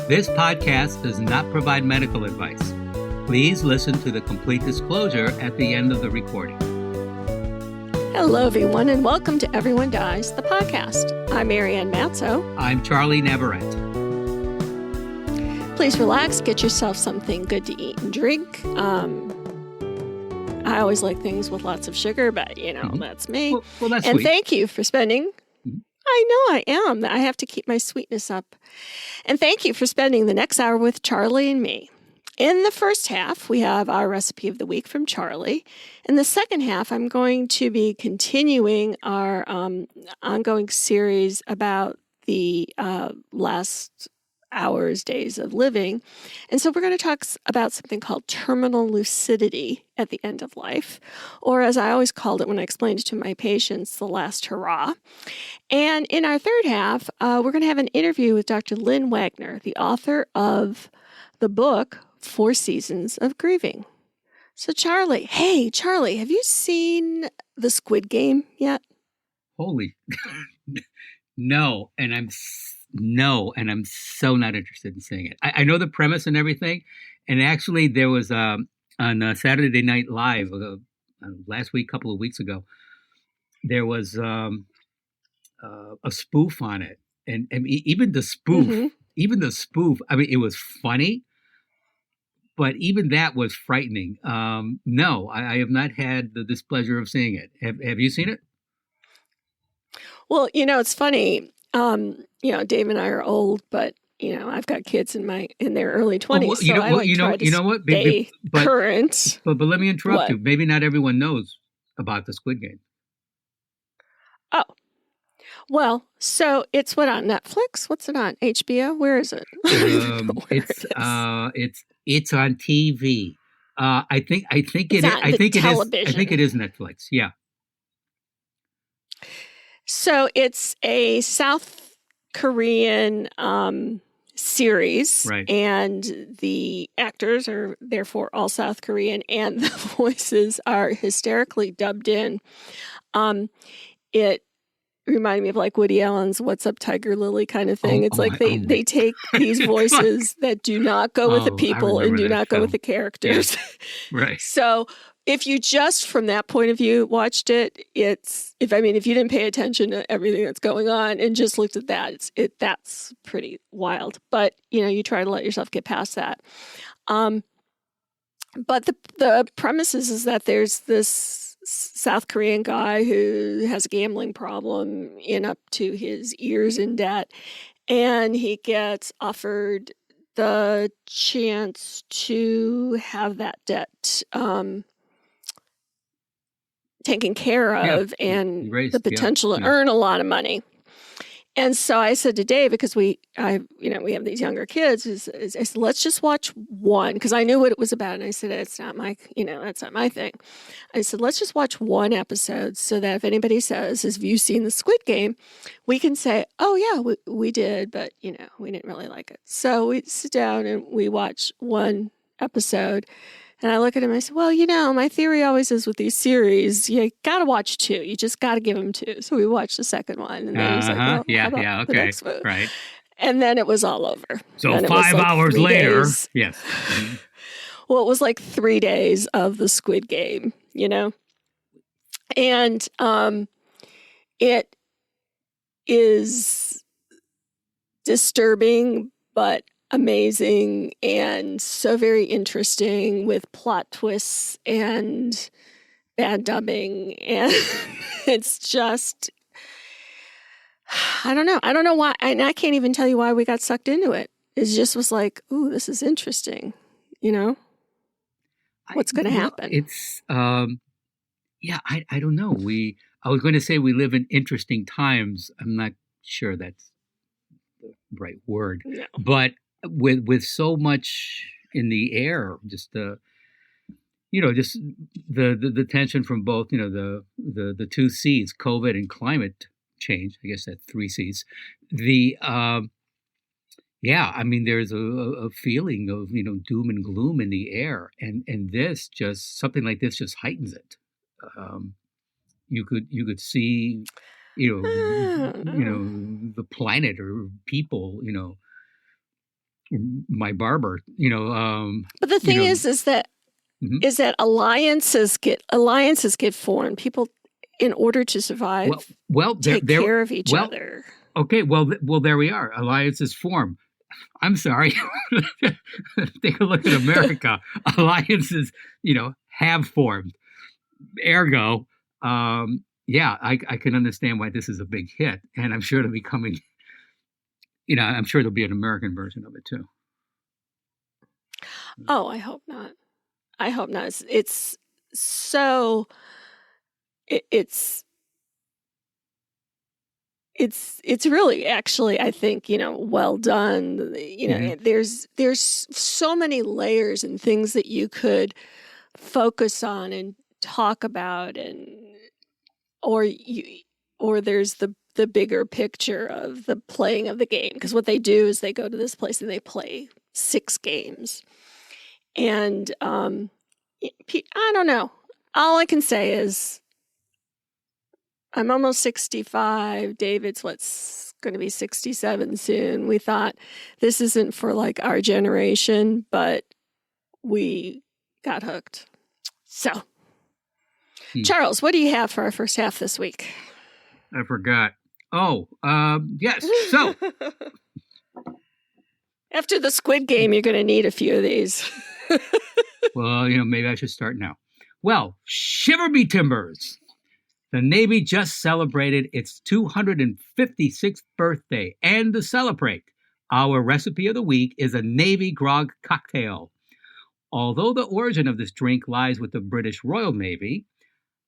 This podcast does not provide medical advice. Please listen to the complete disclosure at the end of the recording. Hello, everyone, and welcome to Everyone Dies, the podcast. I'm Marianne Matzo. I'm Charlie Navarrete. Please relax, get yourself something good to eat and drink. I always like things with lots of sugar, but, that's me. Well, that's and sweet. Thank you for spending... I know I am. I have to keep my sweetness up. And thank you for spending the next hour with Charlie and me. In the first half, we have our recipe of the week from Charlie. In the second half, I'm going to be continuing our ongoing series about the last hours, days of living. And so we're going to talk about something called terminal lucidity at the end of life, or as I always called it when I explained it to my patients, the last hurrah. And in our third half, we're going to have an interview with Dr. Lynne Wagner, the author of the book, Four Seasons of Grieving. So Charlie, have you seen the Squid Game yet? Holy, no, and I'm so not interested in seeing it. I know the premise and everything, and actually there was on Saturday Night Live last week, couple of weeks ago, there was a spoof on it, and even the spoof, I mean, it was funny, but even that was frightening. No, I have not had the displeasure of seeing it. Have you seen it? Well, it's funny. Dave and I are old, but I've got kids in their early 20s. Try to stay current. But let me interrupt you. Maybe not everyone knows about the Squid Game. Oh, well, so it's on Netflix? What's it on? HBO? Where is it? It's on TV. I think it is Netflix. Yeah. So it's a South Korean series, right, and the actors are therefore all South Korean, and the voices are hysterically dubbed in. It reminded me of like Woody Allen's "What's Up, Tiger Lily" kind of thing. They take these voices that do not go with the people and do not go with the characters. Yeah. Right. So if you just from that point of view watched it, if you didn't pay attention to everything that's going on and just looked at that, that's pretty wild. But you try to let yourself get past that. But the premise is that there's this South Korean guy who has a gambling problem up to his ears in debt, and he gets offered the chance to have that debt taken care of, and the potential to earn a lot of money. And so I said to Dave, because we have these younger kids, I said, let's just watch one, because I knew what it was about. And I said, it's not my, that's not my thing. I said, let's just watch one episode so that if anybody says, have you seen the Squid Game? We can say, oh yeah, we did, but we didn't really like it. So we sit down and we watch one episode. And I look at him and I said, well, my theory always is with these series, you got to watch two. You just got to give them two. So we watched the second one. And then he was like, well, how about the next one? Right. And then it was all over. So 5 hours later. Yes. Mm-hmm. Well, it was like 3 days of the Squid Game, And it is disturbing, but amazing and so very interesting, with plot twists and bad dubbing, and it's just I don't know why, and I can't even tell you why we got sucked into it. It just was like, ooh, this is interesting, what's going to happen. It's I don't know. I was going to say we live in interesting times. I'm not sure that's the right word, no. But with so much in the air, just the tension from both, the two C's, COVID and climate change. I guess that's 3 C's. There's a feeling of, doom and gloom in the air, and something like this just heightens it. You could see, the planet or people, my barber, But the you thing know, is that mhm. is that alliances get formed. People, in order to well, survive, well, take care of each well, other. okay, well, there we are. Alliances form. I'm sorry. Take a look at America. Alliances, have formed. Ergo, yeah, I can understand why this is a big hit, and I'm sure it'll be coming. I'm sure there'll be an American version of it too. Oh, I hope not. I hope not. It's so it's it's really actually, I think, well done. Mm-hmm. There's so many layers and things that you could focus on and talk about, and or you or there's the bigger picture of the playing of the game, because what they do is they go to this place and they play 6 games. And I don't know. All I can say is I'm almost 65. David's what's going to be 67 soon. We thought this isn't for like our generation, but we got hooked. So, Charles, what do you have for our first half this week? I forgot. Oh, yes. So, after the Squid Game, you're going to need a few of these. well, maybe I should start now. Well, shiver me timbers. The Navy just celebrated its 256th birthday, and to celebrate, our recipe of the week is a Navy grog cocktail. Although the origin of this drink lies with the British Royal Navy,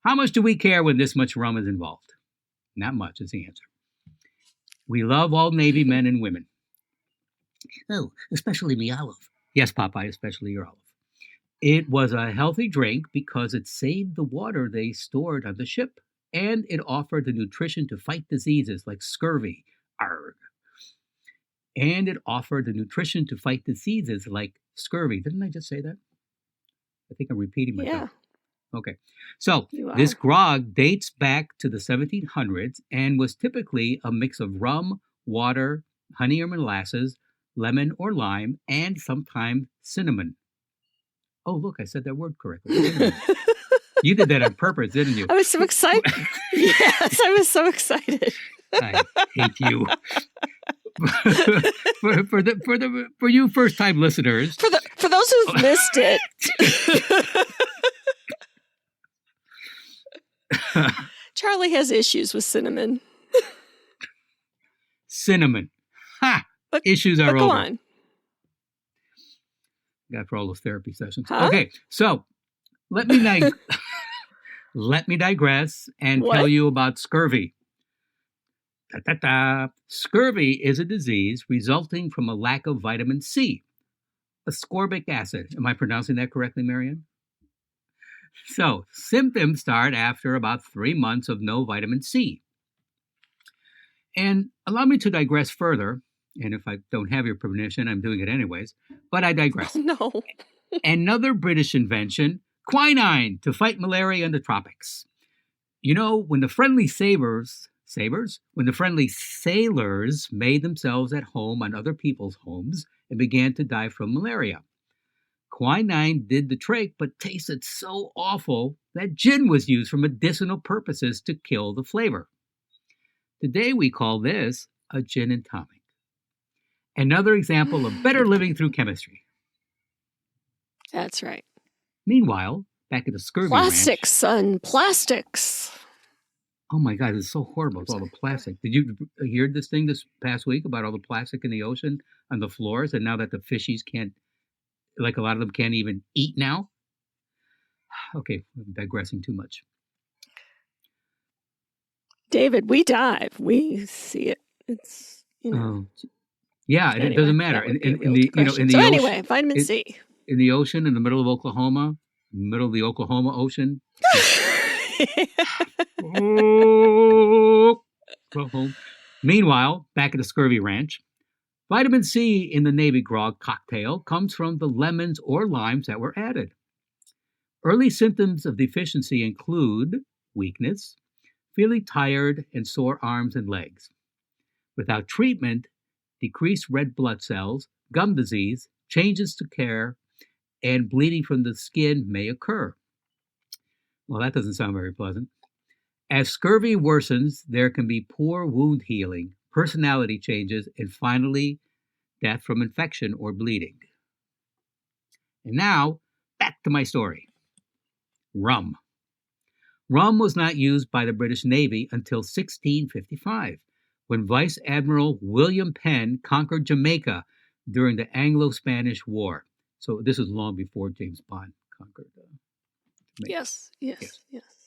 how much do we care when this much rum is involved? Not much is the answer. We love all Navy men and women. Oh, especially me, Olive. Yes, Popeye, especially your Olive. It was a healthy drink because it saved the water they stored on the ship, and it offered the nutrition to fight diseases like scurvy. Arg. And it offered the nutrition to fight diseases like scurvy. Didn't I just say that? I think I'm repeating myself. Yeah. Okay. So this grog dates back to the 1700s and was typically a mix of rum, water, honey or molasses, lemon or lime, and sometimes cinnamon. Oh, look, I said that word correctly. You did that on purpose, didn't you? I was so excited. Yes, I was so excited. I hate you. for you first time listeners. For those who've missed it. Charlie has issues with cinnamon. Cinnamon. Ha! But, issues are go over. On. Got for all those therapy sessions. Huh? Okay, so let me digress and tell you about scurvy. Scurvy is a disease resulting from a lack of vitamin C, ascorbic acid. Am I pronouncing that correctly, Marianne? So, symptoms start after about 3 months of no vitamin C. And allow me to digress further, and if I don't have your permission, I'm doing it anyways, but I digress. Oh, no. Another British invention, quinine, to fight malaria in the tropics. When the friendly sailors made themselves at home on other people's homes and began to die from malaria, quinine did the trick, but tasted so awful that gin was used for medicinal purposes to kill the flavor. Today we call this a gin and tonic. Another example of better living through chemistry. That's right. Meanwhile, back at the scurvy plastics, son, plastics. Oh my God, it's so horrible. It's all the plastic. Did you hear this thing this past week about all the plastic in the ocean on the floors? And now that the fishies can't, like a lot of them can't even eat now? Okay, I'm digressing too much. David, we dive. We see it. It's, yeah, anyway, it doesn't matter. In the so anyway, ocean, vitamin C. In the ocean, in the middle of Oklahoma, middle of the Oklahoma Ocean. Meanwhile, back at the scurvy ranch, vitamin C in the Navy grog cocktail comes from the lemons or limes that were added. Early symptoms of deficiency include weakness, feeling tired, and sore arms and legs. Without treatment, decreased red blood cells, gum disease, changes to care, and bleeding from the skin may occur. Well, that doesn't sound very pleasant. As scurvy worsens, there can be poor wound healing, personality changes, and finally, death from infection or bleeding. And now, back to my story. Rum. Rum was not used by the British Navy until 1655, when Vice Admiral William Penn conquered Jamaica during the Anglo-Spanish War. So this was long before James Bond conquered Jamaica. Yes.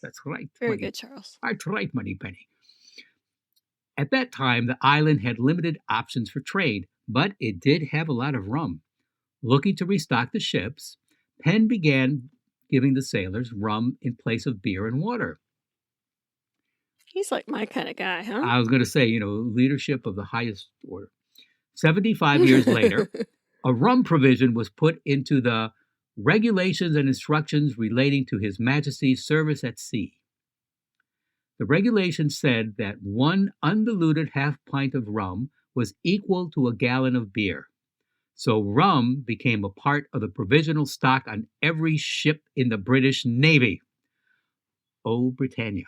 That's right. Very good, Charles. That's right, Moneypenny. At that time, the island had limited options for trade, but it did have a lot of rum. Looking to restock the ships, Penn began giving the sailors rum in place of beer and water. He's like my kind of guy, huh? I was going to say, leadership of the highest order. 75 years later, a rum provision was put into the Regulations and Instructions Relating to His Majesty's Service at Sea. The regulations said that 1 undiluted half pint of rum was equal to a gallon of beer. So rum became a part of the provisional stock on every ship in the British Navy. Oh, Britannia.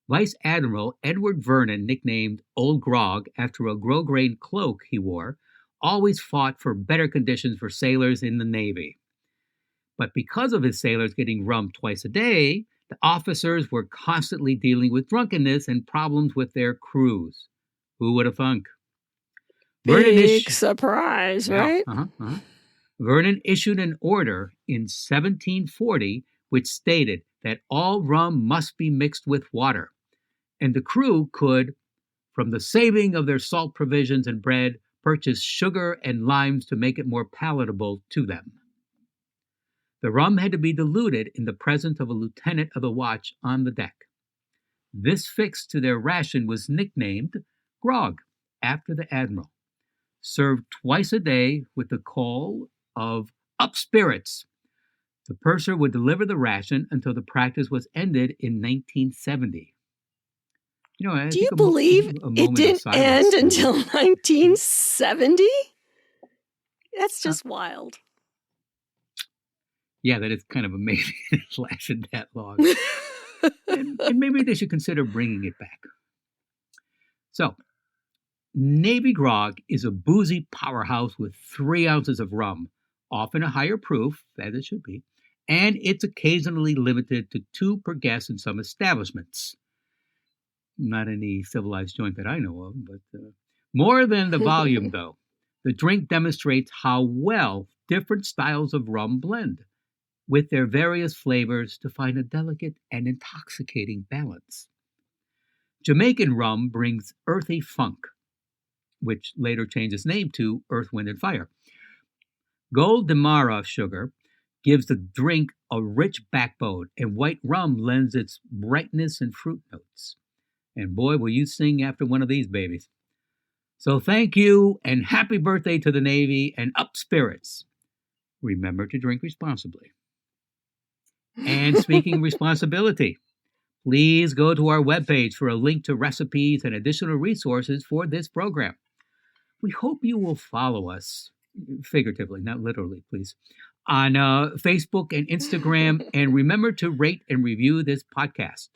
Vice Admiral Edward Vernon, nicknamed Old Grog after a grosgrain cloak he wore, always fought for better conditions for sailors in the Navy. But because of his sailors getting rum twice a day, the officers were constantly dealing with drunkenness and problems with their crews. Who would have thunk? Big surprise, right? Vernon issued an order in 1740 which stated that all rum must be mixed with water, and the crew could, from the saving of their salt provisions and bread, purchase sugar and limes to make it more palatable to them. The rum had to be diluted in the presence of a lieutenant of the watch on the deck. This fix to their ration was nicknamed grog, after the admiral. Served twice a day with the call of "Up spirits." The purser would deliver the ration until the practice was ended in 1970. Do you believe it didn't end until 1970? That's just wild. Yeah, that is kind of amazing it's lasted that long. and maybe they should consider bringing it back. So, Navy grog is a boozy powerhouse with 3 ounces of rum, often a higher proof, as it should be, and it's occasionally limited to 2 per guest in some establishments. Not any civilized joint that I know of, but more than the volume, though. The drink demonstrates how well different styles of rum blend with their various flavors to find a delicate and intoxicating balance. Jamaican rum brings earthy funk, which later changed its name to Earth, Wind, and Fire. Gold Demarara sugar gives the drink a rich backbone, and white rum lends its brightness and fruit notes. And boy, will you sing after one of these babies. So thank you, and happy birthday to the Navy, and up spirits. Remember to drink responsibly. And speaking responsibility, please go to our webpage for a link to recipes and additional resources for this program. We hope you will follow us, figuratively, not literally, please, on Facebook and Instagram, and remember to rate and review this podcast.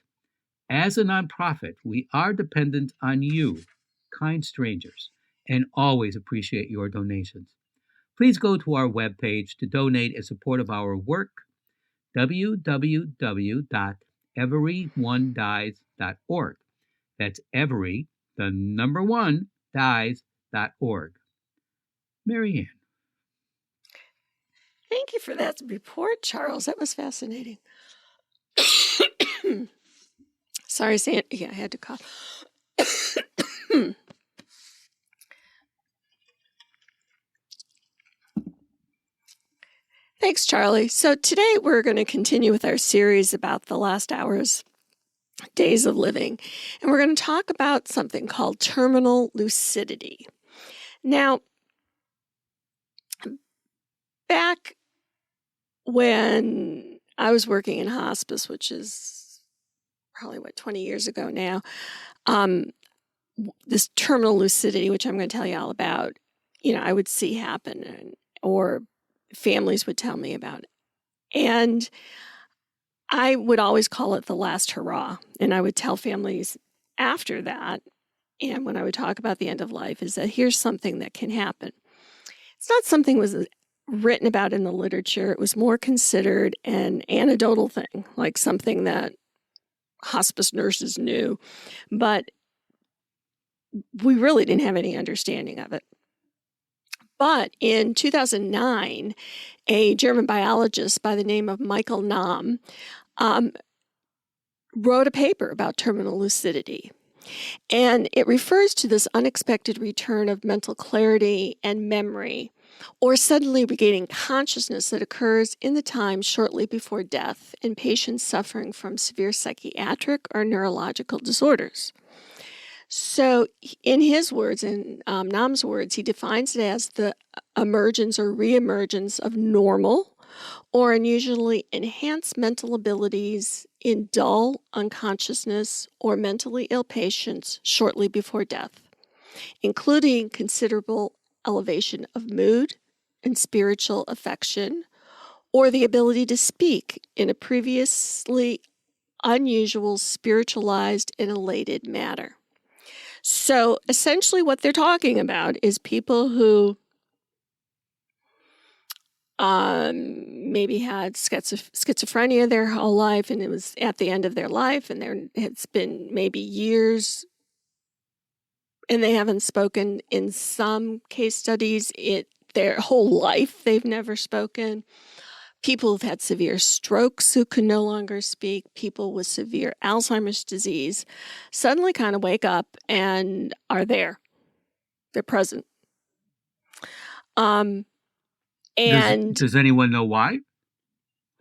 As a nonprofit, we are dependent on you, kind strangers, and always appreciate your donations. Please go to our webpage to donate in support of our work, www.everyonedies.org. That's every, the number 1, dies.org. Marianne. Thank you for that report, Charles. That was fascinating. Sorry, Sandy. Yeah, I had to cough. Thanks, Charlie. So today we're going to continue with our series about the last hours, days of living. And we're going to talk about something called terminal lucidity. Now, back when I was working in hospice, which is probably, 20 years ago now, this terminal lucidity, which I'm going to tell you all about, I would see happen, or families would tell me about. And I would always call it the last hurrah. And I would tell families after that, and when I would talk about the end of life, is that here's something that can happen. It's not something was written about in the literature. It was more considered an anecdotal thing, like something that hospice nurses knew. But we really didn't have any understanding of it. But in 2009, a German biologist by the name of Michael Nahm wrote a paper about terminal lucidity. And it refers to this unexpected return of mental clarity and memory, or suddenly regaining consciousness that occurs in the time shortly before death in patients suffering from severe psychiatric or neurological disorders. So in his words, in Nam's words, he defines it as the emergence or reemergence of normal or unusually enhanced mental abilities in dull unconsciousness or mentally ill patients shortly before death, including considerable elevation of mood and spiritual affection, or the ability to speak in a previously unusual, spiritualized, and elated manner. So essentially what they're talking about is people who maybe had schizophrenia their whole life, and it was at the end of their life, and it's been maybe years, and they haven't spoken. In some case studies, their whole life they've never spoken. People who've had severe strokes who can no longer speak, people with severe Alzheimer's disease, suddenly kind of wake up and are there. They're present. And does anyone know why?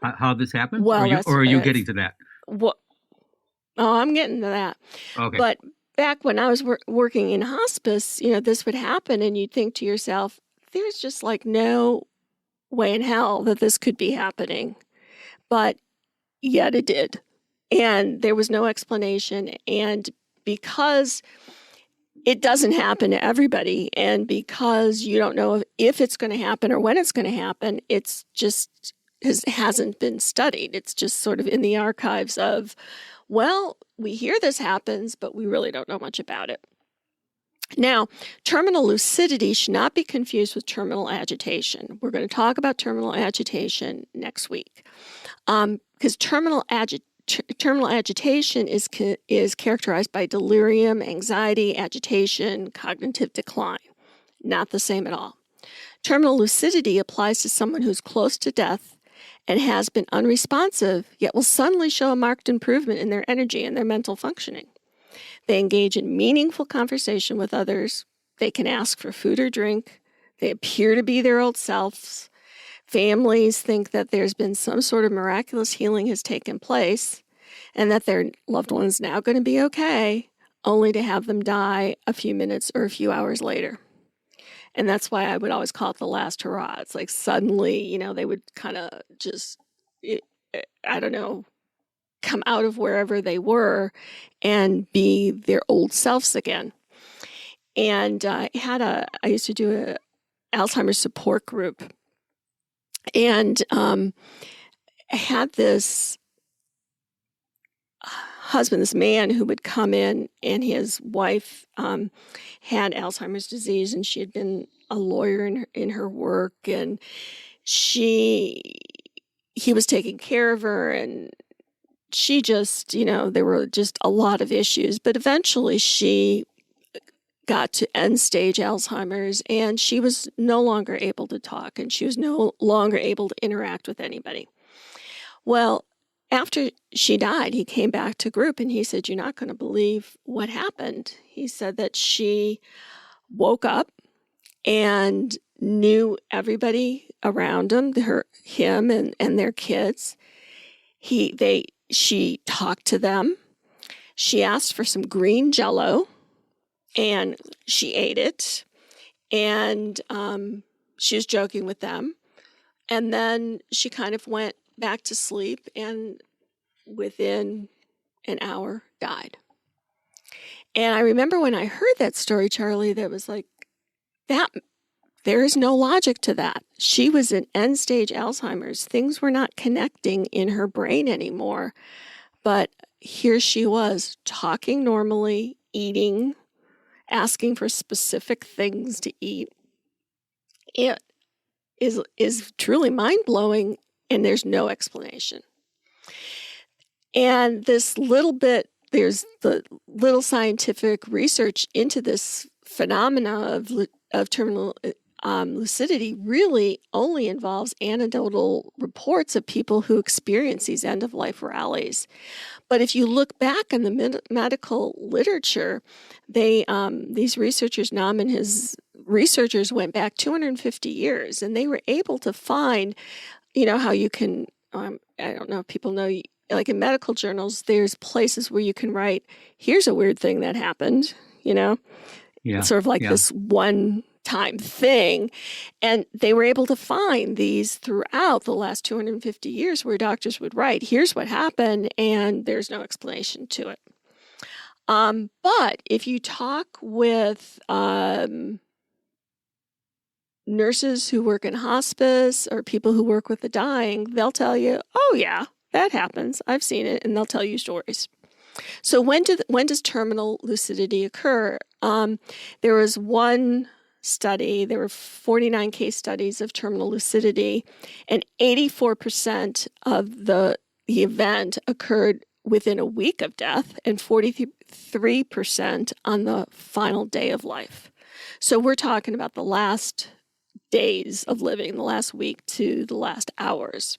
How this happened? Well, or are you getting to that? I'm getting to that. Okay. But back when I was working in hospice, this would happen, and you'd think to yourself, there's just like no way in hell that this could be happening. But yet it did. And there was no explanation. And because it doesn't happen to everybody, and because you don't know if it's going to happen or when it's going to happen, it's just hasn't been studied. It's just sort of in the archives of, well, we hear this happens, but we really don't know much about it. Now, terminal lucidity should not be confused with terminal agitation. We're going to talk about terminal agitation next week, because terminal agitation is characterized by delirium, anxiety, agitation, cognitive decline. Not the same at all. Terminal lucidity applies to someone who's close to death and has been unresponsive, yet will suddenly show a marked improvement in their energy and their mental functioning. They engage in meaningful conversation with others. They can ask for food or drink. They appear to be their old selves. Families think that there's been some sort of miraculous healing has taken place and that their loved one's now going to be okay, only to have them die a few minutes or a few hours later. And that's why I would always call it the last hurrah. It's like suddenly, they would kind of just, come out of wherever they were and be their old selves again. And I used to do a Alzheimer's support group, and I had this husband, this man who would come in, and his wife had Alzheimer's disease, and she had been a lawyer in her work, and he was taking care of her, and she just, there were just a lot of issues, but eventually she got to end stage Alzheimer's, and she was no longer able to talk, and she was no longer able to interact with anybody. Well, after she died, he came back to group, and he said, "You're not going to believe what happened." He said that she woke up and knew everybody around him, him and their kids. She talked to them. She asked for some green Jell-O, and she ate it. And she was joking with them. And then she kind of went back to sleep, and within an hour died. And I remember when I heard that story, Charlie, that was like, that there is no logic to that. She was in end-stage Alzheimer's. Things were not connecting in her brain anymore. But here she was, talking normally, eating, asking for specific things to eat. It is truly mind-blowing, and there's no explanation. And there's the little scientific research into this phenomena of terminal lucidity really only involves anecdotal reports of people who experience these end-of-life rallies. But if you look back in the medical literature, these researchers, Nam and his researchers, went back 250 years, and they were able to find, how you can, I don't know if people know, like in medical journals, there's places where you can write, here's a weird thing that happened, sort of like this one-time thing. And they were able to find these throughout the last 250 years where doctors would write, here's what happened, and there's no explanation to it. But if you talk with nurses who work in hospice or people who work with the dying, they'll tell you, oh yeah, that happens. I've seen it, and they'll tell you stories. So when does terminal lucidity occur? There was one study, there were 49 case studies of terminal lucidity, and 84% of the event occurred within a week of death and 43% on the final day of life. So we're talking about the last days of living, the last week to the last hours.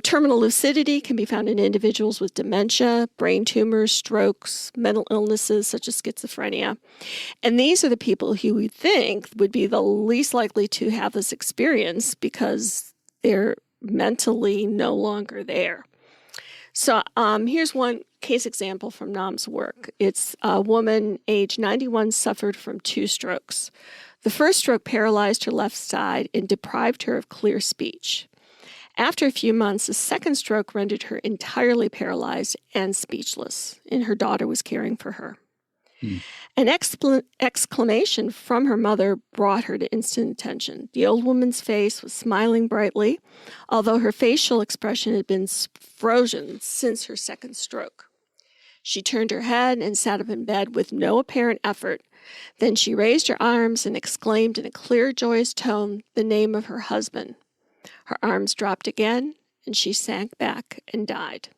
Terminal lucidity can be found in individuals with dementia, brain tumors, strokes, mental illnesses such as schizophrenia. And these are the people who we think would be the least likely to have this experience because they're mentally no longer there. So here's one case example from Nam's work. It's a woman, age 91, suffered from 2 strokes. The first stroke paralyzed her left side and deprived her of clear speech. After a few months, the second stroke rendered her entirely paralyzed and speechless, and her daughter was caring for her. An exclamation from her mother brought her to instant attention. The old woman's face was smiling brightly, although her facial expression had been frozen since her second stroke. She turned her head and sat up in bed with no apparent effort. Then she raised her arms and exclaimed in a clear, joyous tone the name of her husband. Her arms dropped again, and she sank back and died.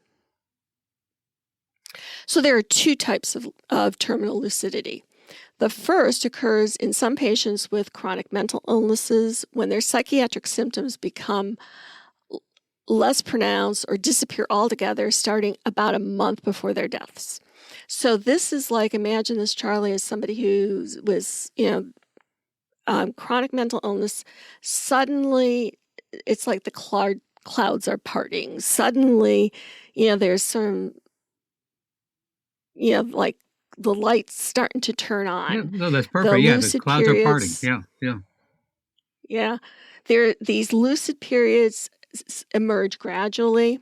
So there are 2 types of terminal lucidity. The first occurs in some patients with chronic mental illnesses when their psychiatric symptoms become less pronounced or disappear altogether starting about a month before their deaths. So this is like, imagine this, Charlie, as somebody who was, chronic mental illness. Suddenly, it's like the clouds are parting. Suddenly, there's some, like the lights starting to turn on. Yeah, no, that's perfect. The clouds are parting. Yeah. These lucid periods emerge gradually.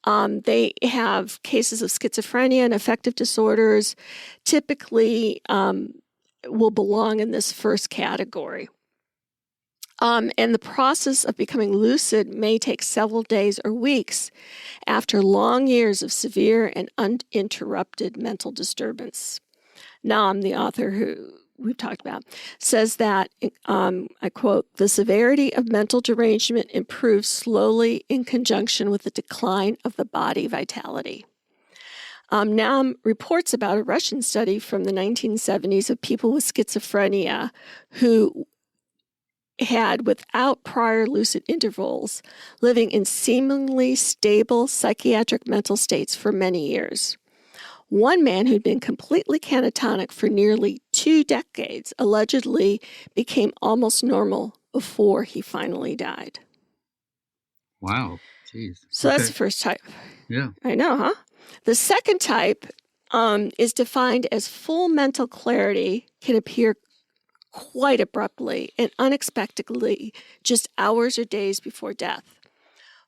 They have cases of schizophrenia and affective disorders typically will belong in this first category. And the process of becoming lucid may take several days or weeks after long years of severe and uninterrupted mental disturbance. Nam, the author who we've talked about, says that, I quote, the severity of mental derangement improves slowly in conjunction with the decline of the body vitality. Nam reports about a Russian study from the 1970s of people with schizophrenia who had, without prior lucid intervals, living in seemingly stable psychiatric mental states for many years. One man who'd been completely catatonic for nearly 2 decades allegedly became almost normal before he finally died. Wow. Jeez. So that's the first type. Yeah. I know, huh? The second type is defined as full mental clarity can appear quite abruptly and unexpectedly just hours or days before death.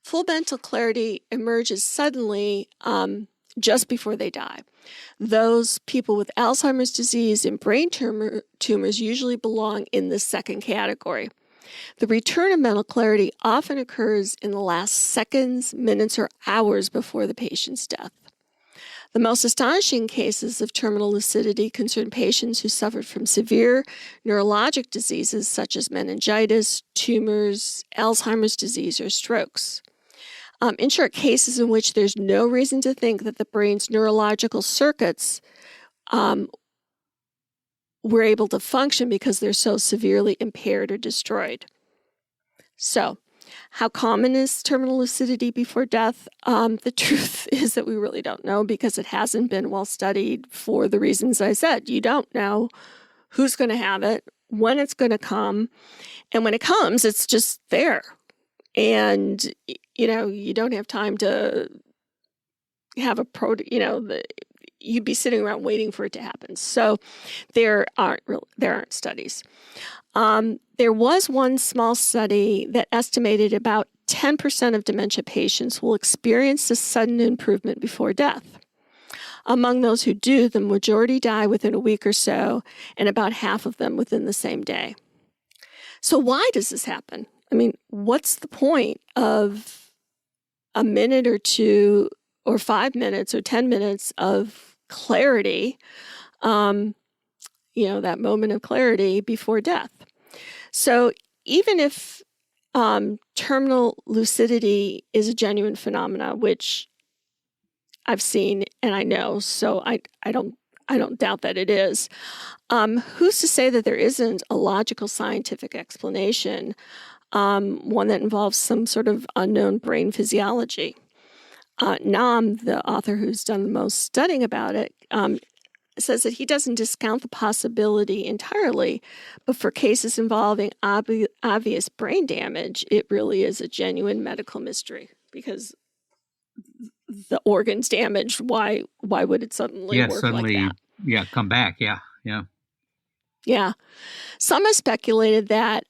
Full mental clarity emerges suddenly just before they die. Those people with Alzheimer's disease and brain tumors usually belong in the second category. The return of mental clarity often occurs in the last seconds, minutes, or hours before the patient's death. The most astonishing cases of terminal lucidity concern patients who suffered from severe neurologic diseases such as meningitis, tumors, Alzheimer's disease, or strokes. In short, cases in which there's no reason to think that the brain's neurological circuits were able to function because they're so severely impaired or destroyed. So, how common is terminal lucidity before death? The truth is that we really don't know because it hasn't been well studied for the reasons I said. You don't know who's going to have it, when it's going to come, and when it comes, it's just there. And, you don't have time to have you'd be sitting around waiting for it to happen. So there aren't studies. There was one small study that estimated about 10% of dementia patients will experience a sudden improvement before death. Among those who do, the majority die within a week or so, and about half of them within the same day. So why does this happen? I mean, what's the point of a minute or two or 5 minutes or 10 minutes of clarity, that moment of clarity before death? So even if terminal lucidity is a genuine phenomena, which I've seen and I know, so I don't doubt that it is, who's to say that there isn't a logical scientific explanation, one that involves some sort of unknown brain physiology? Nam, the author who's done the most studying about it, says that he doesn't discount the possibility entirely, but for cases involving obvious brain damage, it really is a genuine medical mystery because the organ's damaged. Why would it suddenly work like that? Yeah, come back. Yeah. Yeah. Some have speculated that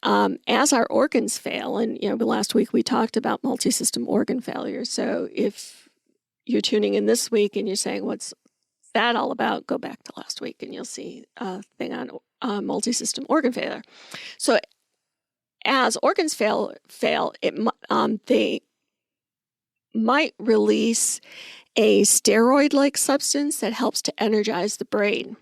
as our organs fail, and last week we talked about multi-system organ failure. So if you're tuning in this week and you're saying, what's that all about? Go back to last week and you'll see a thing on multi-system organ failure. So as organs fail, they might release a steroid-like substance that helps to energize the brain.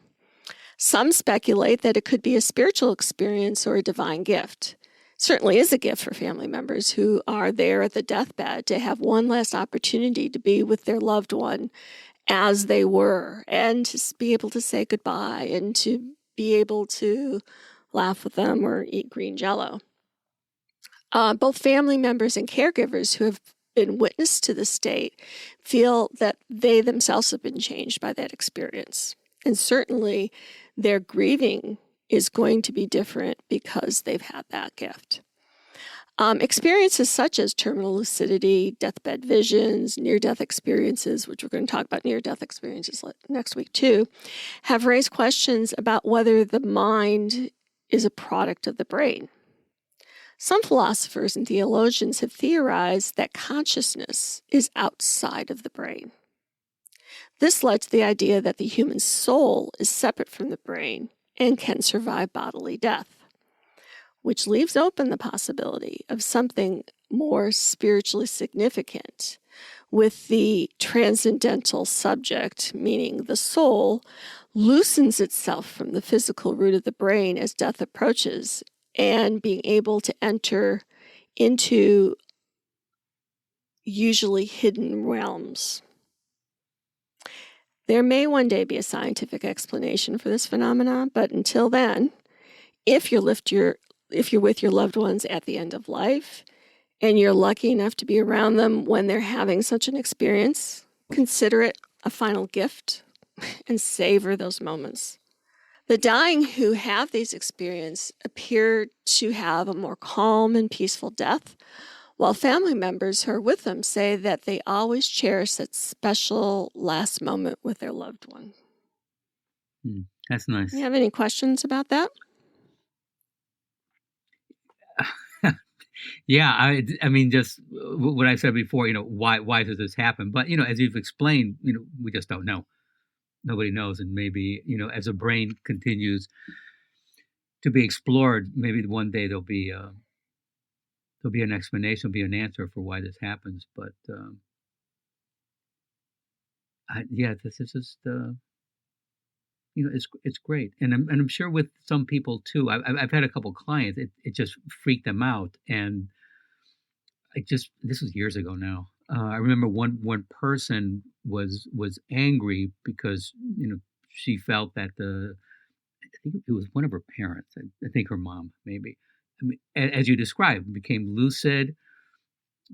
Some speculate that it could be a spiritual experience or a divine gift. Certainly is a gift for family members who are there at the deathbed to have one last opportunity to be with their loved one as they were, and to be able to say goodbye and to be able to laugh with them or eat green jello. Both family members and caregivers who have been witness to the state feel that they themselves have been changed by that experience. And certainly their grieving is going to be different because they've had that gift. Experiences such as terminal lucidity, deathbed visions, near-death experiences, which we're going to talk about near-death experiences next week too, have raised questions about whether the mind is a product of the brain. Some philosophers and theologians have theorized that consciousness is outside of the brain. This led to the idea that the human soul is separate from the brain and can survive bodily death, which leaves open the possibility of something more spiritually significant, with the transcendental subject, meaning the soul, loosens itself from the physical root of the brain as death approaches, and being able to enter into usually hidden realms. There may one day be a scientific explanation for this phenomenon, but until then, if you're with your loved ones at the end of life, and you're lucky enough to be around them when they're having such an experience, consider it a final gift and savor those moments. The dying who have these experiences appear to have a more calm and peaceful death, while family members who are with them say that they always cherish that special last moment with their loved one. That's nice. You have any questions about that? Yeah, I mean, just what I said before. Why does this happen? But as you've explained, we just don't know. Nobody knows, and maybe as the brain continues to be explored, maybe one day there'll be an explanation, there'll be an answer for why this happens. But yeah, this is just it's great, and I'm sure with some people too. I've had a couple clients. It just freaked them out, and this was years ago now. I remember one person was angry because she felt that I think it was one of her parents. I think her mom maybe. I mean, as you described, became lucid.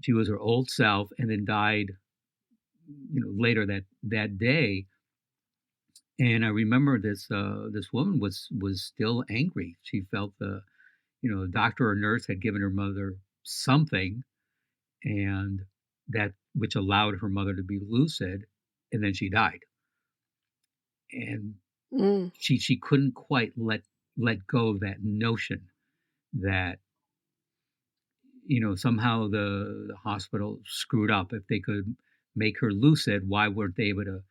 She was her old self, and then died. Later that day. And I remember this woman was still angry. She felt the doctor or nurse had given her mother something, and that which allowed her mother to be lucid, and then she died. And she couldn't quite let go of that notion that somehow the hospital screwed up. If they could make her lucid, why weren't they able to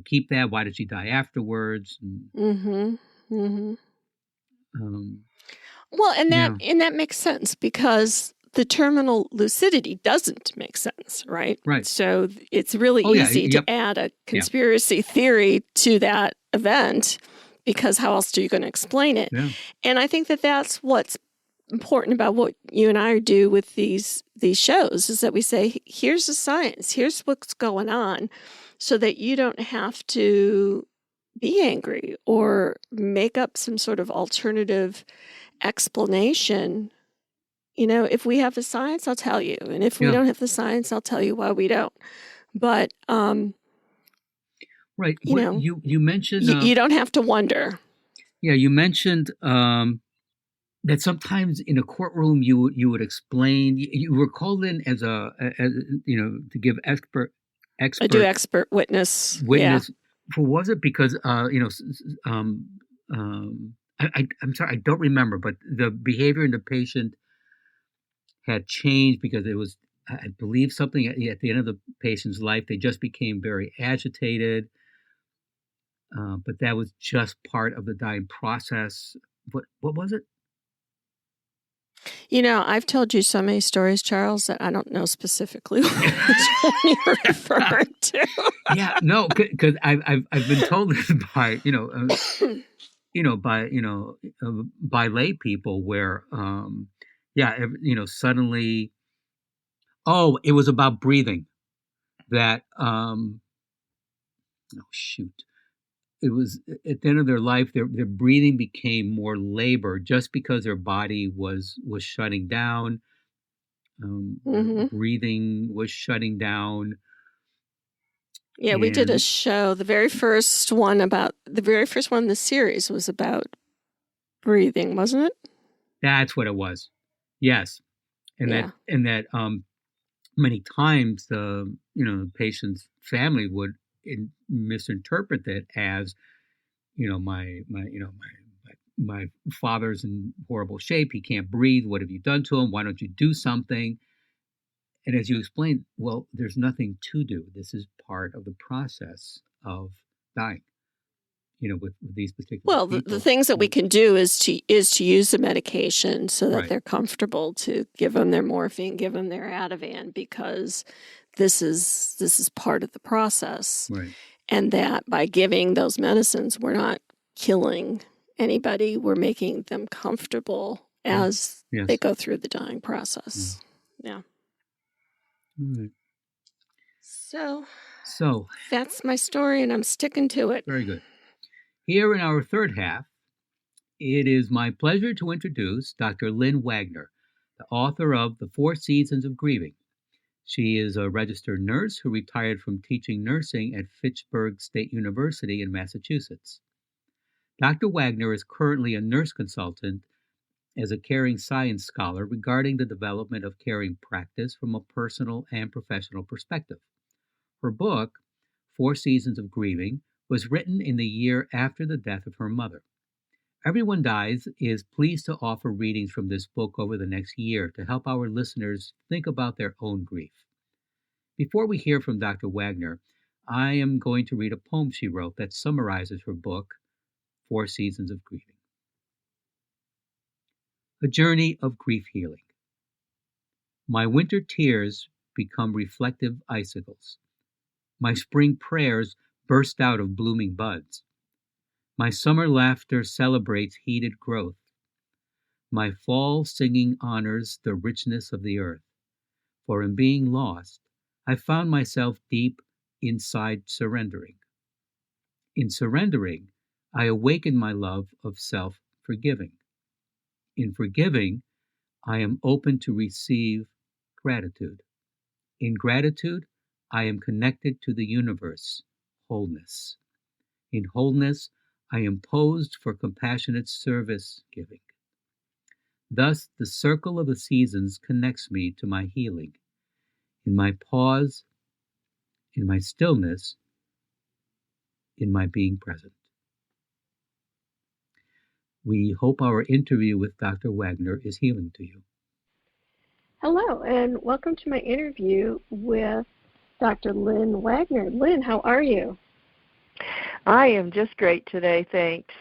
keep that? Why did she die afterwards? Well, and Yeah. that makes sense because the terminal lucidity doesn't make sense, right? Right. So it's really easy to add a conspiracy theory to that event because how else are you going to explain it? Yeah. And I think that that's what's important about what you and I do with these shows is that we say, here's the science, here's what's going on, so that you don't have to be angry or make up some sort of alternative explanation. If we have the science, I'll tell you. And if we don't have the science, I'll tell you why we don't. But, right. You mentioned... you don't have to wonder. Yeah, you mentioned that sometimes in a courtroom you would explain... You were called in as to give expert... I do expert witness. Yeah. Was it because, I'm sorry, I don't remember, but the behavior in the patient had changed because it was, I believe, something at the end of the patient's life. They just became very agitated, but that was just part of the dying process. What was it? I've told you so many stories, Charles, that I don't know specifically which one you're referring to. Yeah, no, because I've been told this by by lay people where suddenly, it was about breathing. That it was at the end of their life, their breathing became more labor just because their body was shutting down. Breathing was shutting down. Yeah, we did a show. The very first one in the series was about breathing, wasn't it? That's what it was. Yes, and that many times the patient's family would misinterpret it as my father's in horrible shape. He can't breathe. What have you done to him? Why don't you do something? And as you explained, well, there's nothing to do. This is part of the process of dying. With these particular people. The things that we can do is to use the medication so that they're comfortable, to give them their morphine, give them their Ativan, because this is part of the process. Right. And that by giving those medicines, we're not killing anybody. We're making them comfortable as they go through the dying process. Yeah. Right. So that's my story, and I'm sticking to it. Very good. Here in our third half, it is my pleasure to introduce Dr. Lynne Wagner, the author of The Four Seasons of Grieving. She is a registered nurse who retired from teaching nursing at Fitchburg State University in Massachusetts. Dr. Wagner is currently a nurse consultant as a caring science scholar regarding the development of caring practice from a personal and professional perspective. Her book, Four Seasons of Grieving, was written in the year after the death of her mother. Everyone Dies is pleased to offer readings from this book over the next year to help our listeners think about their own grief. Before we hear from Dr. Wagner, I am going to read a poem she wrote that summarizes her book, Four Seasons of Grieving. A journey of grief healing. My winter tears become reflective icicles. My spring prayers burst out of blooming buds. My summer laughter celebrates heated growth. My fall singing honors the richness of the earth. For in being lost, I found myself deep inside surrendering. In surrendering, I awaken my love of self-forgiving. In forgiving, I am open to receive gratitude. In gratitude, I am connected to the universe, wholeness. In wholeness, I am posed for compassionate service giving. Thus, the circle of the seasons connects me to my healing. In my pause, in my stillness, in my being present. We hope our interview with Dr. Wagner is healing to you. Hello, and welcome to my interview with Dr. Lynne Wagner. Lynne, how are you? I am just great today, thanks.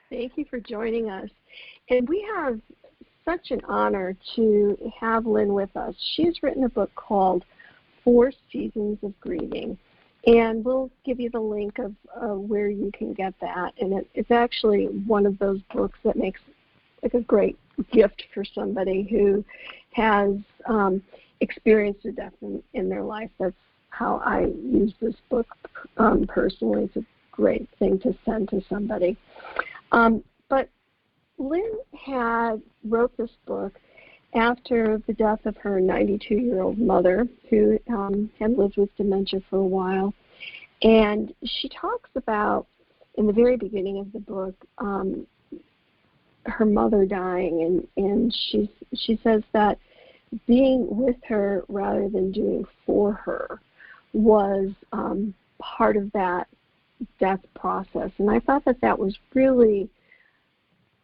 Thank you for joining us. And we have such an honor to have Lynne with us. She's written a book called Four Seasons of Grieving, and we'll give you the link of where you can get that. And it's actually one of those books that makes like a great gift for somebody who has experienced a death in their life. That's how I use this book personally. It's a great thing to send to somebody. But Lynne wrote this book after the death of her 92-year-old mother, who had lived with dementia for a while. And she talks about, in the very beginning of the book, her mother dying, and she says that being with her rather than doing for her was part of that death process. And I thought that was really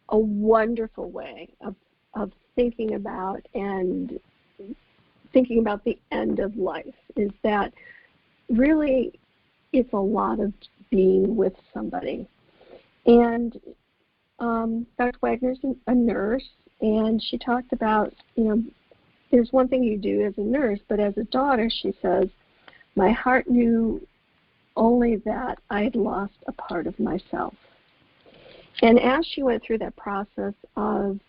a wonderful way of thinking about the end of life, is that really it's a lot of being with somebody. And Dr. Wagner's a nurse, and she talked about, there's one thing you do as a nurse, but as a daughter, she says, my heart knew only that I'd lost a part of myself. And as she went through that process of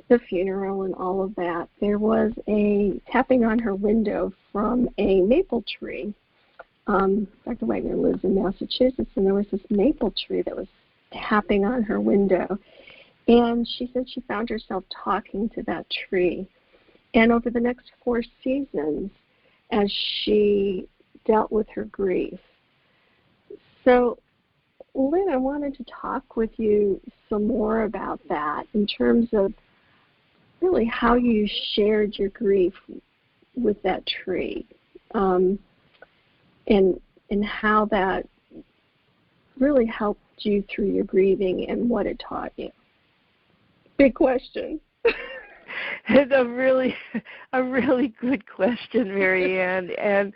the funeral and all of that, there was a tapping on her window from a maple tree. Dr. Wagner lives in Massachusetts, and there was this maple tree that was tapping on her window. And she said she found herself talking to that tree. And over the next 4 seasons, as she dealt with her grief. So, Lynne, I wanted to talk with you some more about that in terms of really how you shared your grief with that tree, and how that really helped you through your grieving and what it taught you. Big question. It's a really good question, Mary Ann. And,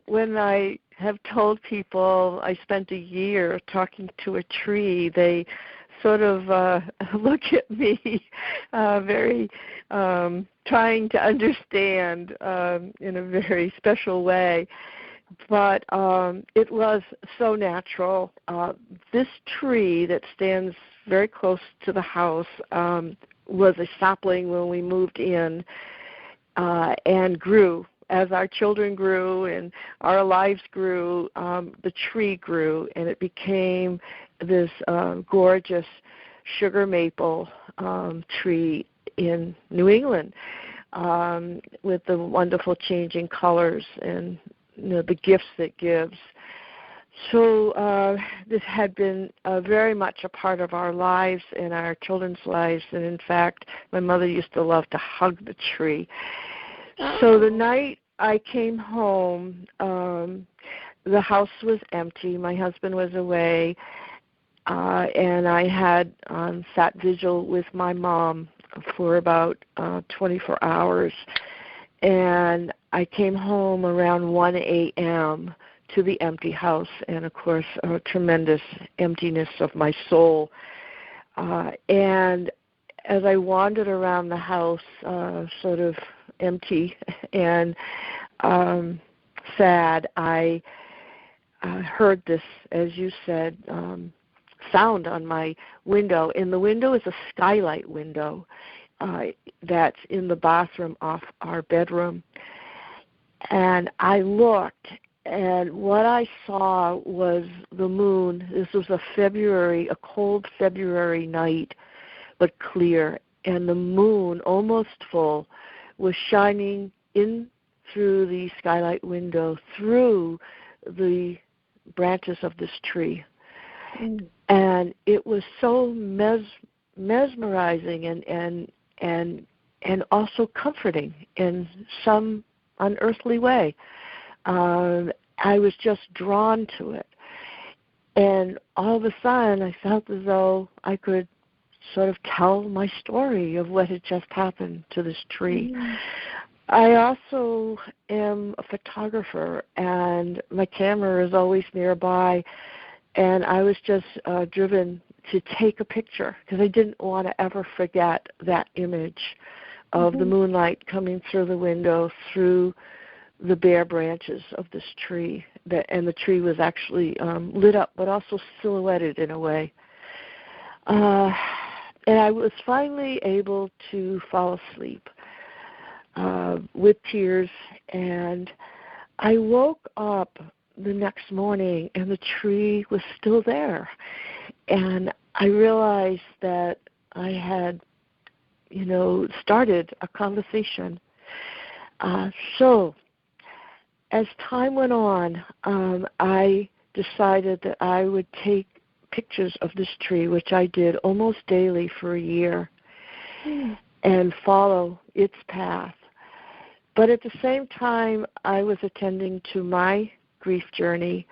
when I have told people I spent a year talking to a tree, they sort of look at me very trying to understand in a very special way. But it was so natural. This tree that stands very close to the house was a sapling when we moved in, and grew. As our children grew and our lives grew, the tree grew, and it became this gorgeous sugar maple tree in New England, with the wonderful changing colors and the gifts it gives. So this had been very much a part of our lives and our children's lives. And in fact, my mother used to love to hug the tree. So the night I came home, the house was empty. My husband was away. and I had sat vigil with my mom for about 24 hours, and I came home around 1 a.m. to the empty house, and of course a tremendous emptiness of my soul. And as I wandered around the house, sort of empty and sad, I heard this, as you said, sound on my window. And the window is a skylight window that's in the bathroom off our bedroom. And I looked, and what I saw was the moon. This was a cold February night, but clear. And the moon, almost full, was shining in through the skylight window, through the branches of this tree. And it was so mesmerizing and also comforting in some unearthly way. I was just drawn to it. And all of a sudden, I felt as though I could sort of tell my story of what had just happened to this tree. I also am a photographer, and my camera is always nearby, and I was just driven to take a picture because I didn't want to ever forget that image of the moonlight coming through the window, through the bare branches of this tree, and the tree was actually lit up but also silhouetted in a way. And I was finally able to fall asleep with tears, and I woke up the next morning and the tree was still there. And I realized that I had, started a conversation. So as time went on, I decided that I would take pictures of this tree, which I did almost daily for a year, and follow its path. But at the same time, I was attending to my grief journey,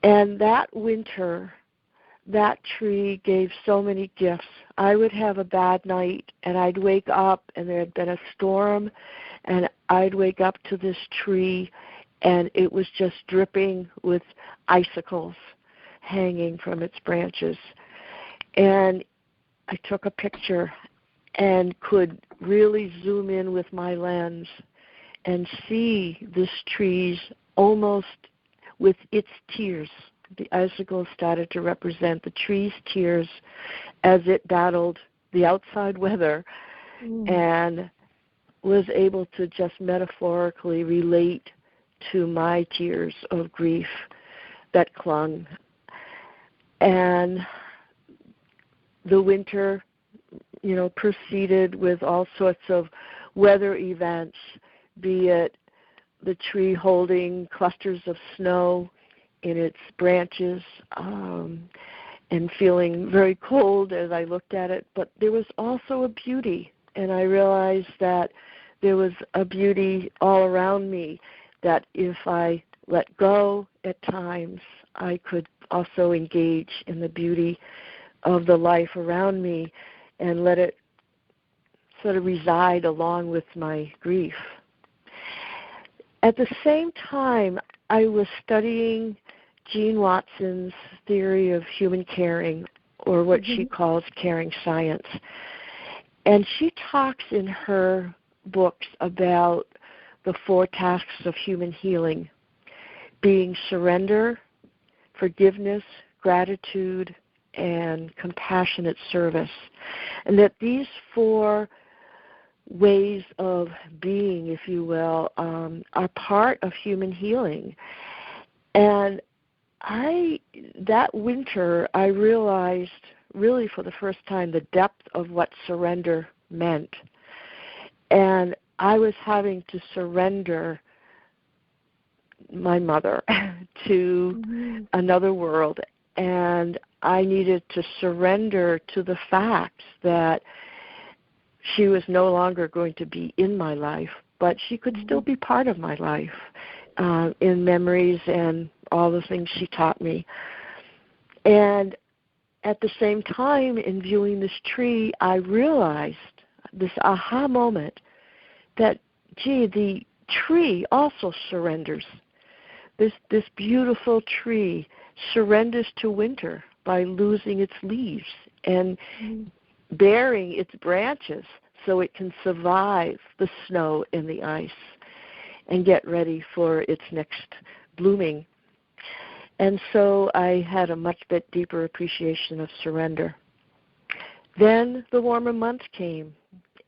and that winter, that tree gave so many gifts. I would have a bad night, and I'd wake up, and there had been a storm, and I'd wake up to this tree, and it was just dripping with icicles hanging from its branches. And I took a picture and could really zoom in with my lens and see this tree's almost with its tears. The icicles started to represent the tree's tears as it battled the outside weather and was able to just metaphorically relate to my tears of grief that clung. And the winter, proceeded with all sorts of weather events, be it the tree holding clusters of snow in its branches and feeling very cold as I looked at it. But there was also a beauty, and I realized that there was a beauty all around me that if I let go at times, I could also engage in the beauty of the life around me and let it sort of reside along with my grief. At the same time, I was studying Jean Watson's theory of human caring, or what she calls caring science. And she talks in her books about the 4 tasks of human healing, being surrender, forgiveness, gratitude, and compassionate service. And that these 4 ways of being, if you will, are part of human healing. And that winter, I realized really for the first time the depth of what surrender meant. And I was having to surrender my mother to another world, and I needed to surrender to the fact that she was no longer going to be in my life, but she could still be part of my life in memories and all the things she taught me. And at the same time, in viewing this tree, I realized, this aha moment, that, gee, the tree also surrenders. This beautiful tree surrenders to winter by losing its leaves and bearing its branches so it can survive the snow and the ice and get ready for its next blooming. And so I had a much bit deeper appreciation of surrender. Then the warmer months came.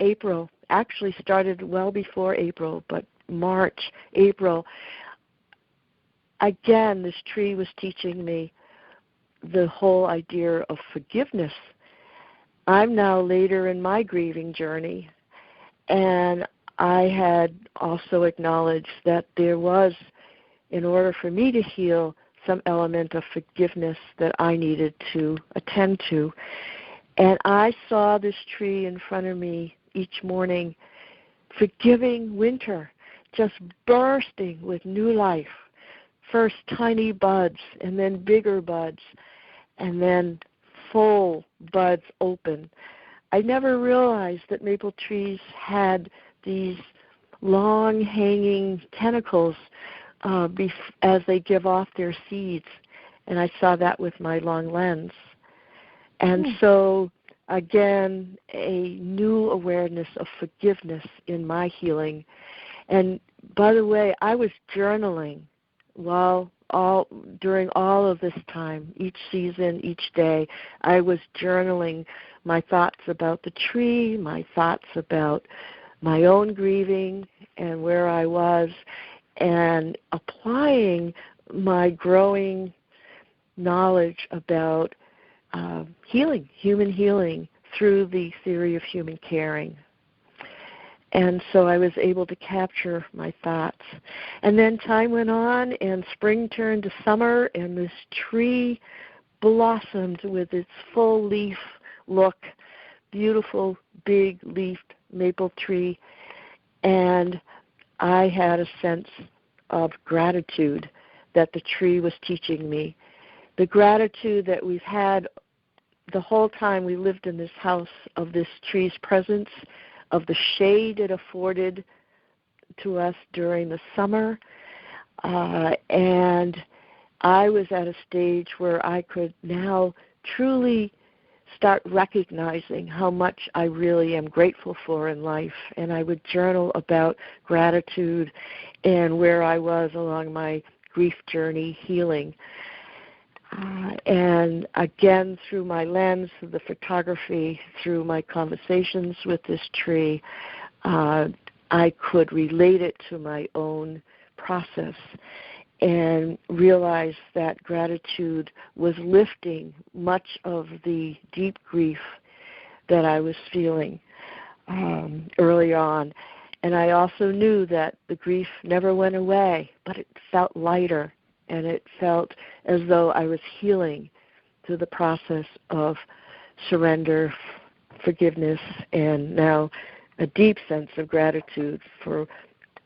April actually started well before April, but March, April, again, this tree was teaching me the whole idea of forgiveness. I'm now later in my grieving journey, and I had also acknowledged that there was, in order for me to heal, some element of forgiveness that I needed to attend to. And I saw this tree in front of me each morning, forgiving winter, just bursting with new life. First tiny buds, and then bigger buds, and then full buds open. I never realized that maple trees had these long hanging tentacles as they give off their seeds, and I saw that with my long lens. And so, again, a new awareness of forgiveness in my healing. And by the way, I was journaling during all of this time, each season, each day. I was journaling my thoughts about the tree, my thoughts about my own grieving and where I was, and applying my growing knowledge about healing, human healing, through the theory of human caring. And so I was able to capture my thoughts. And then time went on, and spring turned to summer, and this tree blossomed with its full leaf look, beautiful, big-leafed maple tree. And I had a sense of gratitude that the tree was teaching me. The gratitude that we've had the whole time we lived in this house, of this tree's presence, of the shade it afforded to us during the summer. And I was at a stage where I could now truly start recognizing how much I really am grateful for in life. And I would journal about gratitude and where I was along my grief journey healing. And again, through my lens, through the photography, through my conversations with this tree, I could relate it to my own process and realize that gratitude was lifting much of the deep grief that I was feeling early on. And I also knew that the grief never went away, but it felt lighter. And it felt as though I was healing through the process of surrender, forgiveness, and now a deep sense of gratitude for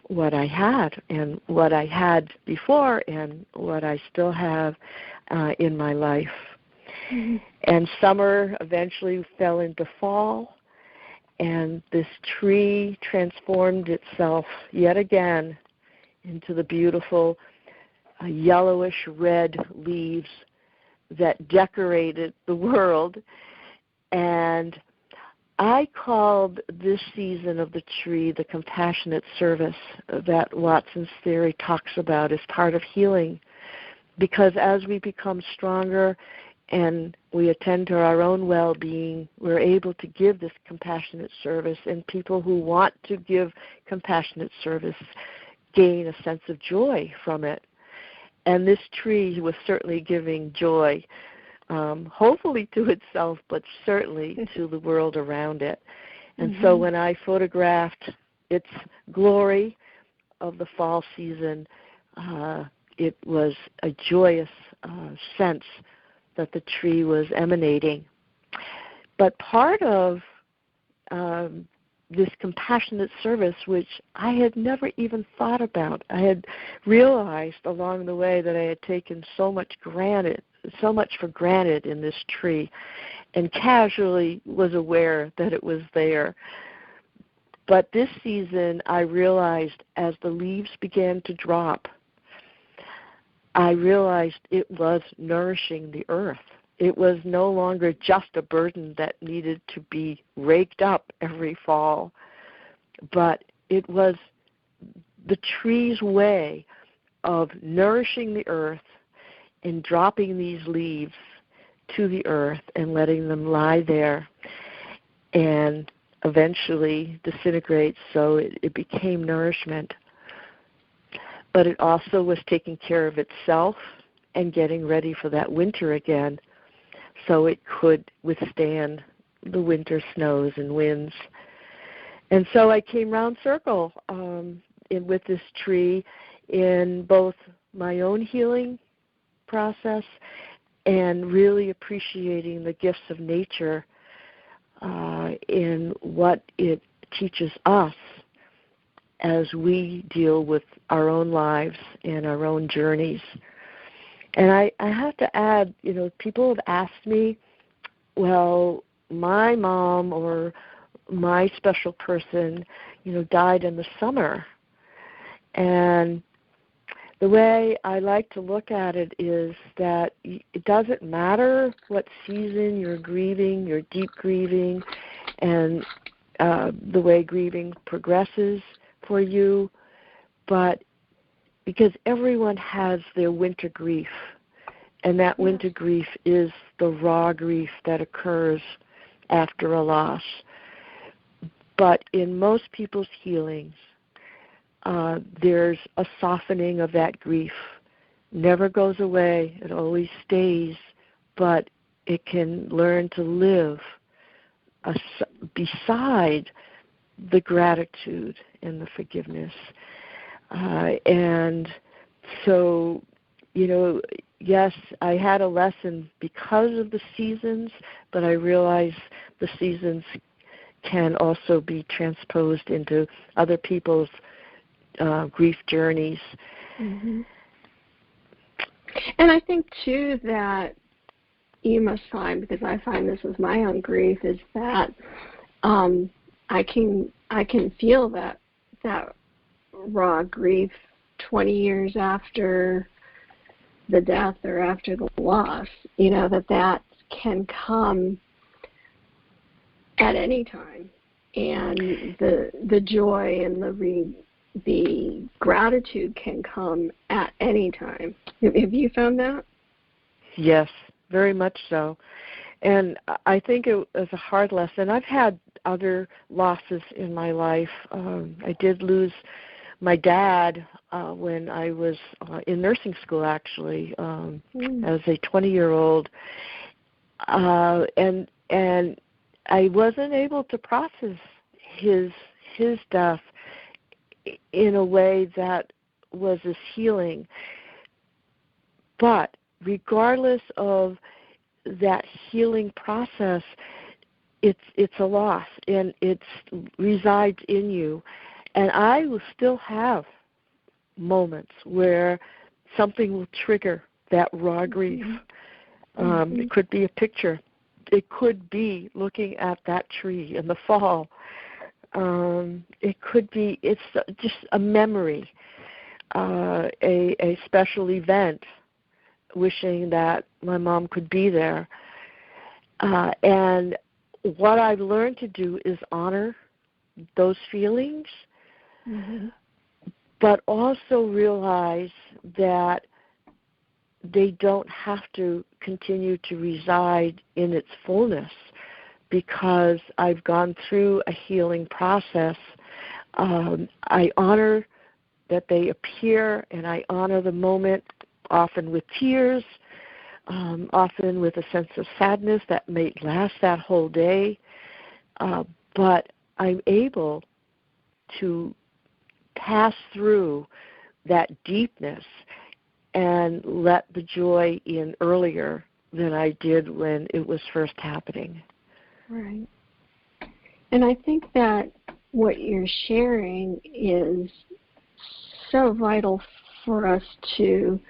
what I had and what I had before and what I still have in my life. Mm-hmm. And summer eventually fell into fall, and this tree transformed itself yet again into the beautiful yellowish red leaves that decorated the world. And I called this season of the tree the compassionate service that Watson's theory talks about as part of healing, because as we become stronger and we attend to our own well-being, we're able to give this compassionate service, and people who want to give compassionate service gain a sense of joy from it. And this tree was certainly giving joy, hopefully to itself, but certainly to the world around it. And so when I photographed its glory of the fall season, it was a joyous sense that the tree was emanating. But part of this compassionate service, which I had never even thought about. I had realized along the way that I had taken so much granted so much for granted in this tree and casually was aware that it was there. But this season, I realized as the leaves began to drop, I realized it was nourishing the earth. It was no longer just a burden that needed to be raked up every fall, but it was the tree's way of nourishing the earth and dropping these leaves to the earth and letting them lie there and eventually disintegrate, so it became nourishment. But it also was taking care of itself and getting ready for that winter again, so it could withstand the winter snows and winds. And so I came round circle with this tree in both my own healing process and really appreciating the gifts of nature in what it teaches us as we deal with our own lives and our own journeys. And I have to add, people have asked me, well, my mom or my special person, died in the summer. And the way I like to look at it is that it doesn't matter what season you're grieving, you're deep grieving, and the way grieving progresses for you, but because everyone has their winter grief, and that winter grief is the raw grief that occurs after a loss. But in most people's healings, there's a softening of that grief. Never goes away, it always stays, but it can learn to live beside the gratitude and the forgiveness. And so, yes, I had a lesson because of the seasons, but I realized the seasons can also be transposed into other people's grief journeys. Mm-hmm. And I think, too, that you must find, because I find this with my own grief, is that I can feel that raw grief 20 years after the death or after the loss, that can come at any time, and the joy and the gratitude can come at any time. Have you found that? Yes, very much so. And I think it was a hard lesson. I've had other losses in my life. I did lose my dad when I was in nursing school, actually, as a 20-year-old. And I wasn't able to process his death in a way that was as healing. But regardless of that healing process, it's a loss, and it resides in you. And I will still have moments where something will trigger that raw grief. It could be a picture. It could be looking at that tree in the fall. It could be, it's just a memory, a special event, wishing that my mom could be there. And what I've learned to do is honor those feelings, but also realize that they don't have to continue to reside in its fullness, because I've gone through a healing process. I honor that they appear, and I honor the moment, often with tears, often with a sense of sadness that may last that whole day. But I'm able to pass through that deepness and let the joy in earlier than I did when it was first happening. Right. And I think that what you're sharing is so vital for us to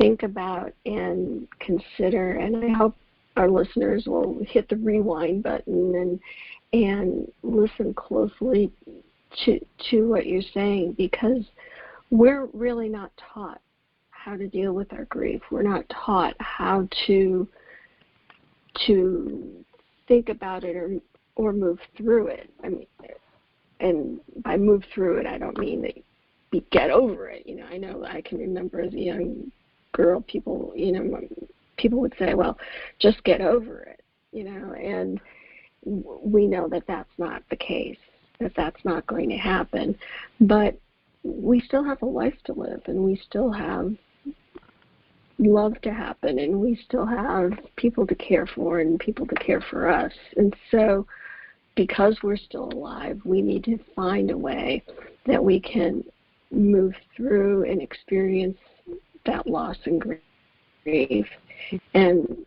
think about and consider, and I hope our listeners will hit the rewind button and listen closely to what you're saying, because we're really not taught how to deal with our grief. We're not taught how to think about it or move through it. I mean, and by move through it, I don't mean that we get over it. I know I can remember as a young girl, people would say, well, just get over it, and we know that that's not the case, that that's not going to happen. But we still have a life to live, and we still have love to happen, and we still have people to care for and people to care for us. And so because we're still alive, we need to find a way that we can move through and experience that loss and grief and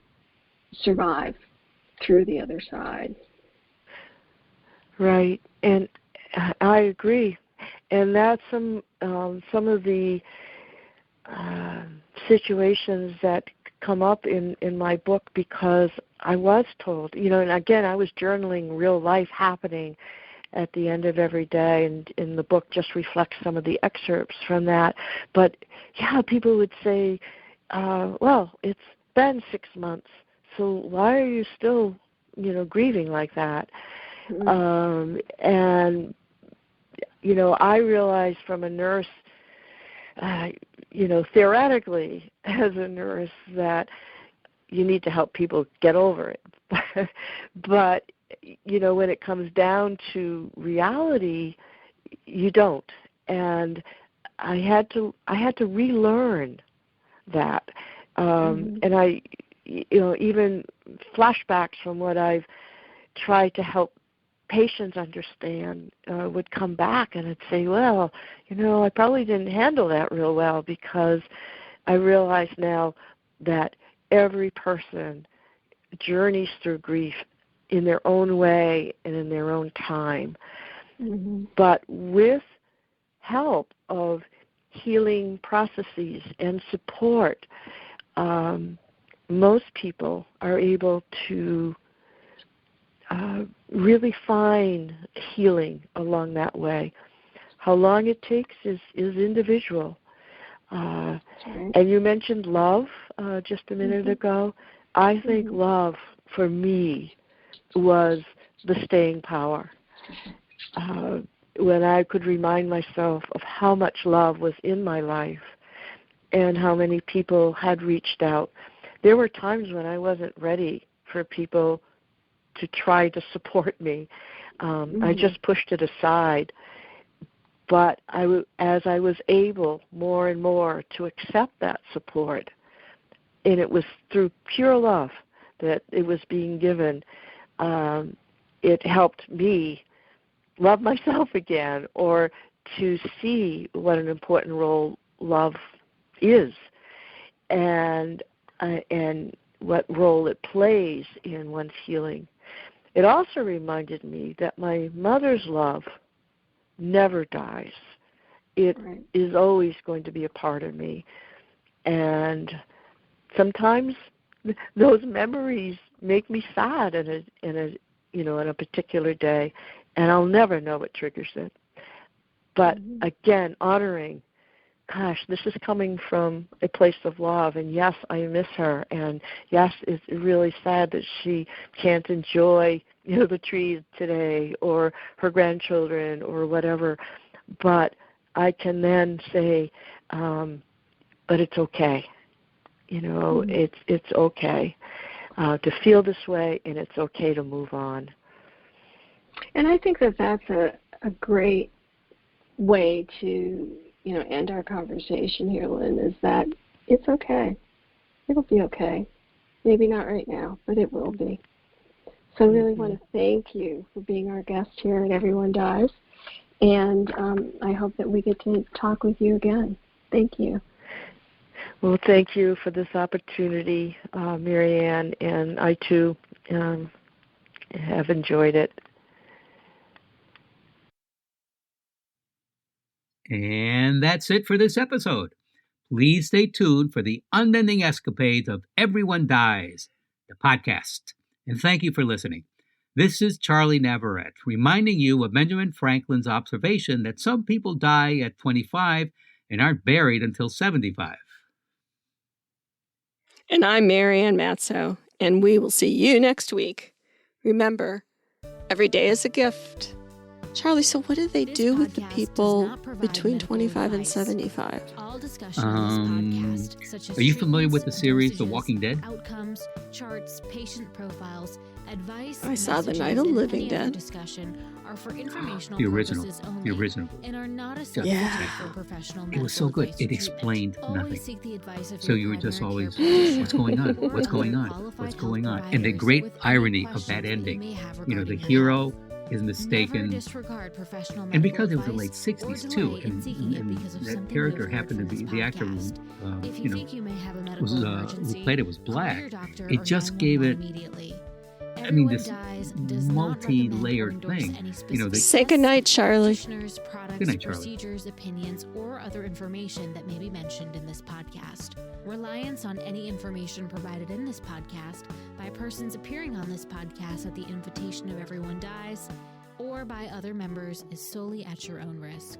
survive through the other side. Right, and I agree. And that's some of the situations that come up in my book, because I was told, and again, I was journaling real life happening at the end of every day, and the book just reflects some of the excerpts from that. But yeah, people would say, well, it's been 6 months, so why are you still, grieving like that? Mm-hmm. And, I realized from a nurse, theoretically as a nurse, that you need to help people get over it. But, when it comes down to reality, you don't. And I had to relearn that. And I, even flashbacks from what I've tried to help patients understand would come back, and I'd say, well, I probably didn't handle that real well, because I realize now that every person journeys through grief in their own way and in their own time. Mm-hmm. But with help of healing processes and support, most people are able to really find healing along that way. How long it takes is individual. Right. And you mentioned love just a minute ago. I think love, for me, was the staying power. When I could remind myself of how much love was in my life and how many people had reached out. There were times when I wasn't ready for people to try to support me. I just pushed it aside. But as I was able more and more to accept that support, and it was through pure love that it was being given, it helped me love myself again, or to see what an important role love is, and what role it plays in one's healing. It also reminded me that my mother's love never dies. It is always going to be a part of me. And sometimes those memories make me sad in a particular day, and I'll never know what triggers it. But again, honoring, gosh, this is coming from a place of love, and yes, I miss her, and yes, it's really sad that she can't enjoy, the trees today, or her grandchildren, or whatever. But I can then say, but it's okay. It's okay to feel this way, and it's okay to move on. And I think that that's a great way to end our conversation here, Lynne, is that it's okay. It'll be okay. Maybe not right now, but it will be. So I really want to thank you for being our guest here at Everyone Dies, and I hope that we get to talk with you again. Thank you. Well, thank you for this opportunity, Marianne, and I too have enjoyed it. And that's it for this episode. Please stay tuned for the unending escapades of Everyone Dies, the podcast. And thank you for listening. This is Charlie Navarrete, reminding you of Benjamin Franklin's observation that some people die at 25 and aren't buried until 75. And I'm Marianne Matzo, and we will see you next week. Remember, every day is a gift. Charlie, so what do they do with the people between 25 and 75? Are you familiar with the series The Walking Dead? Outcomes, charts, patient profiles, advice, I saw The Night of the Living Dead. Discussion are for informational The original. purposes only The original. and are not a substitute for professional medical It was so good. advice It or treatment. explained Always nothing. seek the advice of So your you were just primary always, care practitioner what's going on? or What's going on? qualified What's health going on? And the providers great with any irony of questions that you ending, may have you know, the regarding your hero health. is Never mistaken. disregard professional And medical because it was the advice late 60s or too, delay in and seeking it because of that something character you've heard happened to from be this the actor podcast. who, If you think you may have a medical was who emergency, played it was call black. your doctor It or just gave it, 911 immediately. I mean, Everyone this Dies does not recommend or multi-layered endorse thing. any You know, specific Say goodnight, tests, Charlie. practitioners, products, Good night, Charlie. procedures, opinions, or other information that may be mentioned in this podcast. Reliance on any information provided in this podcast by persons appearing on this podcast at the invitation of Everyone Dies or by other members is solely at your own risk.